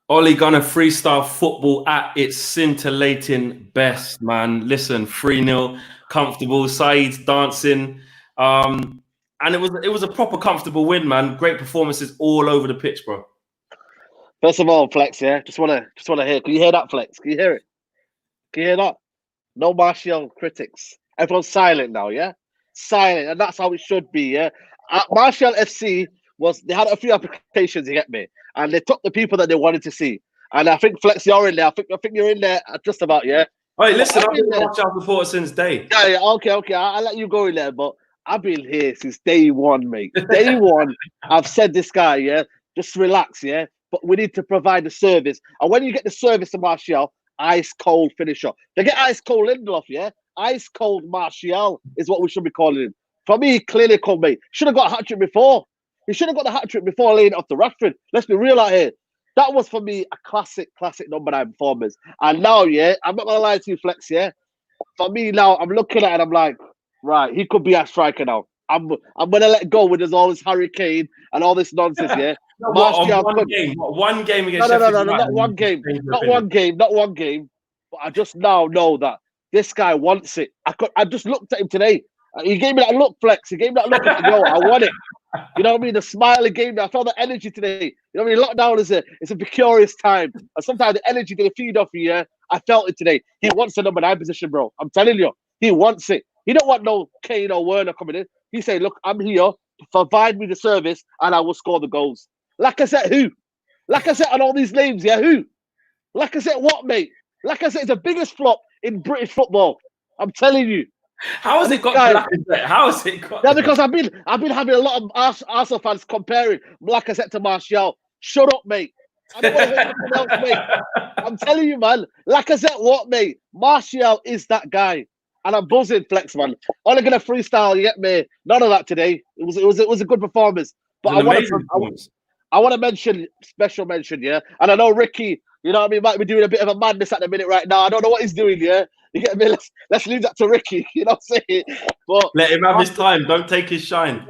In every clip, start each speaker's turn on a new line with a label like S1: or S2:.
S1: Ollie gonna freestyle football at its scintillating best, man. Listen, 3-0, comfortable, Saeed dancing. And it was a proper comfortable win, man. Great performances all over the pitch, bro.
S2: First of all, Flex, yeah, just wanna hear. Can you hear that, Flex? Can you hear it? Can you hear that? No Martial critics. Everyone's silent now, yeah? Silent, and that's how it should be, yeah? Martial FC they had a few applications, you get me? And they took the people that they wanted to see. And I think, Flex, you're in there. I think you're in there just about, yeah?
S1: Hey, listen, I've been a Martial supporter since day.
S2: Yeah, okay. I'll let you go in there, but I've been here since day one, mate. Day one, I've said this guy, yeah? Just relax, yeah? But we need to provide the service. And when you get the service to Martial, ice cold finisher. They get ice cold Lindelof, yeah? Ice cold Martial is what we should be calling him. For me, clinical, mate. Should have got a hat-trick before. He should have got the hat-trick before laying it off to Rashford. Let's be real out here. That was, for me, a classic number 9 performance. And now, yeah, I'm not going to lie to you, Flex, yeah? For me now, I'm looking at it and I'm like, right, he could be a striker now. I'm going to let go with all this Harry Kane and all this nonsense, yeah?
S1: No, one game against Sheffield United.
S2: Not one game. Not one game. But I just now know that this guy wants it. I just looked at him today. He gave me that look, Flex. He gave me that look. I want it. You know what I mean? The smiley game. I felt the energy today. You know what I mean? Lockdown is a precarious time. And sometimes the energy they feed off you, yeah? I felt it today. He wants the number 9 position, bro. I'm telling you. He wants it. He don't want no Kane or Werner coming in. He say, look, I'm here. Provide me the service and I will score the goals. Like I said, who? Like I said, on all these names, yeah, who? Like I said, what, mate? Like I said, it's the biggest flop in British football. I'm telling you.
S1: How has it got to Lacazette? How has it got?
S2: Yeah, because I've been having a lot of Arsenal fans comparing Lacazette to Martial. Shut up, mate. I don't want to hear anything else, mate. I'm telling you, man. Lacazette, what, mate? Martial is that guy. And I'm buzzing, Flex, man. Only gonna freestyle, you get me? None of that today. It was a good performance. But I want to mention, special mention, yeah. And I know Ricky, you know what I mean, might be doing a bit of a madness at the minute right now. I don't know what he's doing, yeah. You get me? Let's leave that to Ricky. You know what I'm saying? But
S1: let him have his time. Don't take his shine.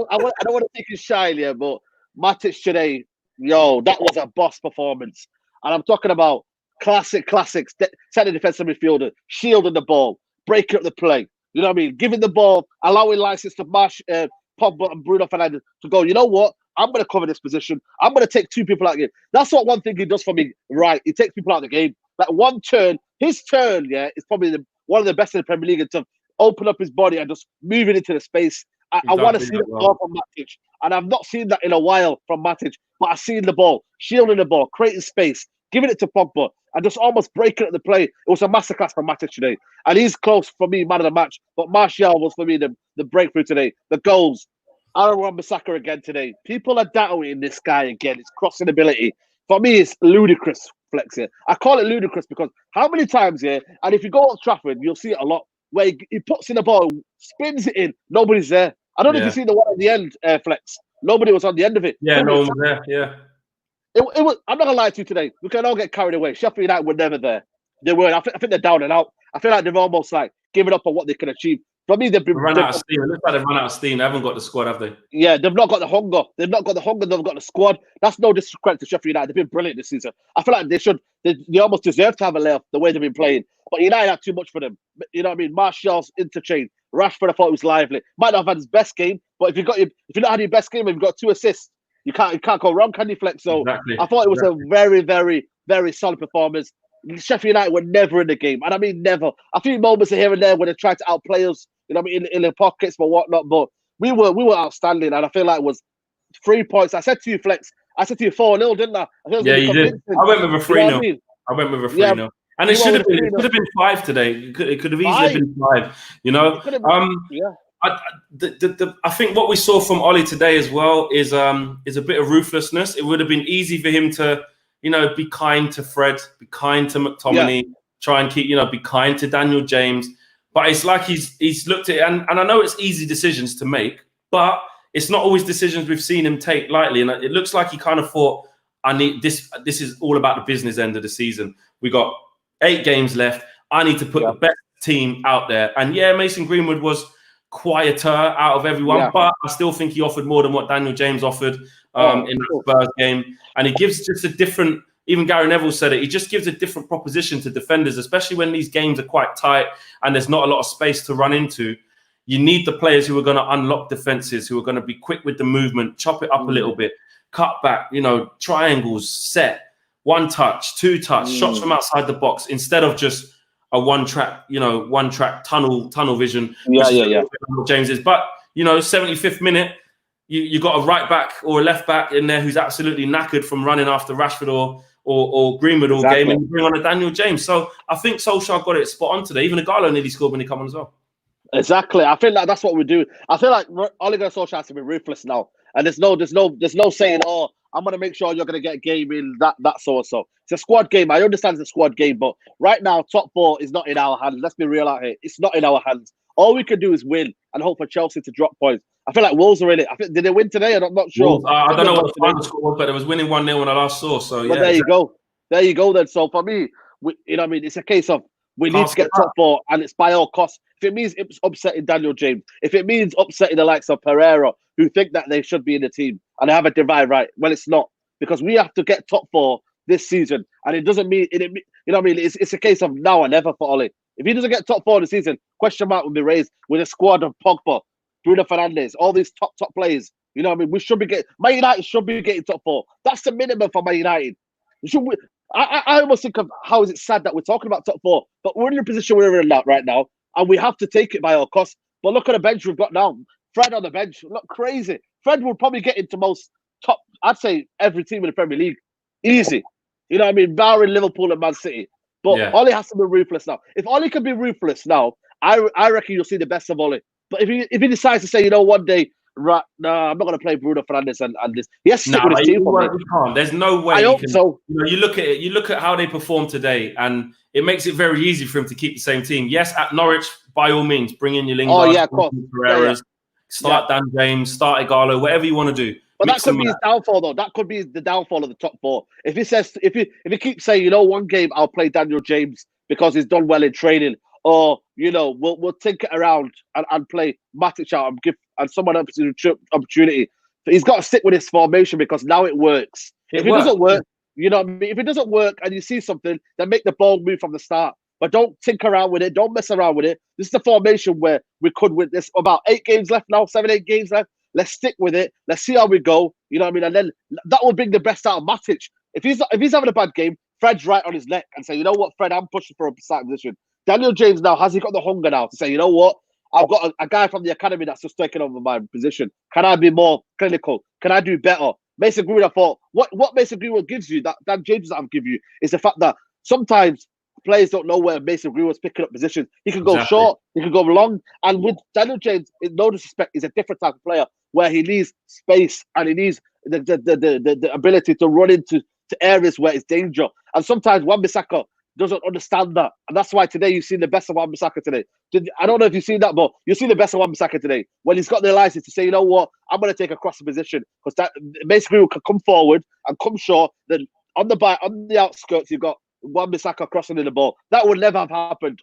S2: I don't want to take his shine, yeah. But Matic today, yo, that was a boss performance. And I'm talking about classics, setting defensive midfielder, shielding the ball, breaking up the play. You know what I mean? Giving the ball, allowing license to Pogba and Bruno Fernandes to go, you know what? I'm going to cover this position. I'm going to take 2 people out of the game. That's what one thing he does for me, right? He takes people out of the game. Like one turn, his turn, yeah, is probably one of the best in the Premier League in terms of open up his body and just moving into the space. I want to see that ball from Matic. And I've not seen that in a while from Matic, but I've seen the ball, shielding the ball, creating space, giving it to Pogba, and just almost breaking up the play. It was a masterclass from Matic today. And he's close for me, man of the match. But Martial was for me the breakthrough today. The goals. Aaron Wan-Bissaka again today. People are doubting this guy again. His crossing ability. For me, it's ludicrous, Flex here. I call it ludicrous because how many times here, and if you go to Trafford, you'll see it a lot, where he puts in the ball, spins it in, nobody's there. I don't know if you see the one at the end, Flex. Nobody was on the end of it.
S1: Yeah, no one was there, yeah.
S2: It was. I'm not going to lie to you today. We can all get carried away. Sheffield United were never there. They weren't. I think they're down and out. I feel like they've almost like given up on what they can achieve. For me, they've
S1: run out of steam. It looks like they've run out of steam. They haven't got the squad, have they?
S2: Yeah, they've not got the hunger. They've not got the squad. That's no disrespect to Sheffield United. They've been brilliant this season. I feel like they almost deserve to have a layoff the way they've been playing. But United had too much for them. You know what I mean? Martial's interchange. Rashford, I thought it was lively. Might not have had his best game, but if you not had your best game and you've got 2 assists, you can't go wrong, can you, Flex? So exactly. I thought it was a very, very, very solid performance. Sheffield United were never in the game, and I mean never. A few moments here and there when they tried to outplay us, you know what I mean, in the pockets but whatnot. But we were outstanding, and I feel like it was 3 points. I said to you, Flex, 4-0, didn't I?
S1: Yeah, you did. I went with a 3-0. You know I mean? I went with a 3-0. Yeah. And it should have been 5 today. It could have easily been 5. You know, I think what we saw from Ollie today as well is a bit of ruthlessness. It would have been easy for him to, you know, be kind to Fred, be kind to McTominay, try and keep, you know, be kind to Daniel James. But it's like he's looked at it, and I know it's easy decisions to make, but it's not always decisions we've seen him take lightly. And it looks like he kind of thought, I need this. This is all about the business end of the season. We got 8 games left. I need to put the best team out there. And yeah, Mason Greenwood was quieter out of everyone, but I still think he offered more than what Daniel James offered in the Spurs game. And he gives just a different even Gary Neville said it, he just gives a different proposition to defenders, especially when these games are quite tight and there's not a lot of space to run into. You need the players who are going to unlock defenses, who are going to be quick with the movement, chop it up a little bit, cut back, you know, triangles, set, one touch, two touch, shots from outside the box, instead of just a one-track tunnel vision. James is. But, you know, 75th minute, you got a right back or a left back in there who's absolutely knackered from running after Rashford or Greenwood all game, and you bring on a Daniel James. So I think Solskjaer got it spot on today. Even Igalo nearly scored when he came on as well. Exactly.
S2: I feel like that's what we do. I feel like Ole Gunnar Solskjaer has to be ruthless now, and there's no saying, oh, I'm gonna make sure you're gonna get a game in that so and so. It's a squad game. I understand it's a squad game, but right now top 4 is not in our hands. Let's be real out here. It's not in our hands. All we can do is win and hope for Chelsea to drop points. I feel like Wolves are in it. I think, did they win today? I'm not sure.
S1: Wolves, I don't know what the final score was, but it was winning 1-0 when I last saw. So yeah,
S2: there you go. There you go then. So for me, you know what I mean? It's a case of we need to get top 4, and it's by all costs. If it means it's upsetting Daniel James, if it means upsetting the likes of Pereira, who think that they should be in the team and have a divide right, well, it's not, because we have to get top 4 this season, and it doesn't mean it. You know what I mean? It's a case of now or never for Ole. If he doesn't get top 4 this season, question mark will be raised with a squad of Pogba, Bruno Fernandes, all these top players. You know what I mean? We should be getting, Man United should be getting top 4. That's the minimum for Man United. I almost think of how is it sad that we're talking about top 4, but we're in the position we're in right now, and we have to take it by all costs. But look at the bench we've got now. Fred on the bench, look crazy. Fred would probably get into most top, I'd say, every team in the Premier League. Easy. You know what I mean? Barring Liverpool and Man City. But Ole has to be ruthless now. If Ole can be ruthless now, I reckon you'll see the best of Ole. But if he decides to say, you know, one day, right, no, I'm not going to play Bruno Fernandes and this. He has to stick with his team.
S1: There's no way.
S2: I hope so.
S1: You know, you look at it. You look at how they performed today, and it makes it very easy for him to keep the same team. Yes, at Norwich, by all means, bring in your Lingard.
S2: Oh yeah, of course.
S1: Start Dan James, start Igalo, whatever you want to do.
S2: But that could be his downfall, though. That could be the downfall of the top 4. If he says, if he keeps saying, you know, one game I'll play Daniel James because he's done well in training, or you know, we'll tinker around and play Matic out and give someone else an opportunity. He's got to stick with his formation because now it works. If it doesn't work, you know what I mean? If it doesn't work and you see something, then make the ball move from the start. But don't tinker around with it. Don't mess around with it. This is the formation where we could win. There's about 8 games left now, 7-8 games left. Let's stick with it. Let's see how we go. You know what I mean? And then that will bring the best out of Matic. If he's having a bad game, Fred's right on his neck and say, you know what, Fred, I'm pushing for a starting position. Daniel James now, has he got the hunger now to say, you know what, I've got a guy from the academy that's just taking over my position. Can I be more clinical? Can I do better? Mason Greenwood, I thought, what Mason Greenwood gives you, that James doesn't give you, is the fact that sometimes players don't know where Mason Greenwood's picking up positions. He can go short, he can go long. And with Daniel James, in no disrespect, is a different type of player where he needs space and he needs the ability to run into areas where it's danger. And sometimes Wan-Bissaka doesn't understand that. And that's why today you've seen the best of Wan-Bissaka today. I don't know if you've seen that, but you've seen the best of Wan-Bissaka today when he's got the license to say, you know what, I'm going to take a crossing position, because that basically can come forward and come short. Then on the outskirts, you've got Wan-Bissaka crossing in the ball. That would never have happened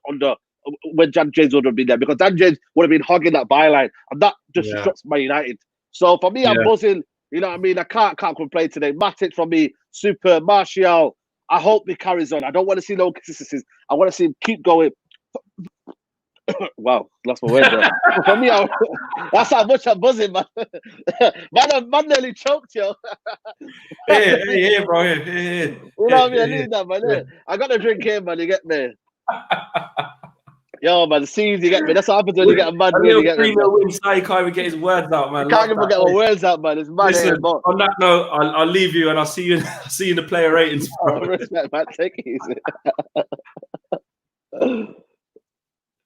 S2: when Dan James would have been there, because Dan James would have been hogging that byline, and that just disrupts Man United. So for me, I'm buzzing. You know what I mean? I can't complain today. Matic for me, super. Martial, I hope he carries on. I don't want to see no consistencies. I want to see him keep going. Wow, lost my word there. For me, that's how much I'm buzzing, man. man nearly choked, yo.
S1: Hey, bro. Hey.
S2: You know what I mean? I need that, man. Yeah. I got to drink here, man. You get me? Yo, man, Seeds, you get me? That's what happens when you get a mad win. You get me?
S1: He can't even get his words out, man.
S2: You can't even get my words out, man. It's mad.
S1: Listen, on that note, I'll leave you and I'll see you in the player ratings.
S2: Respect, man. Take it easy.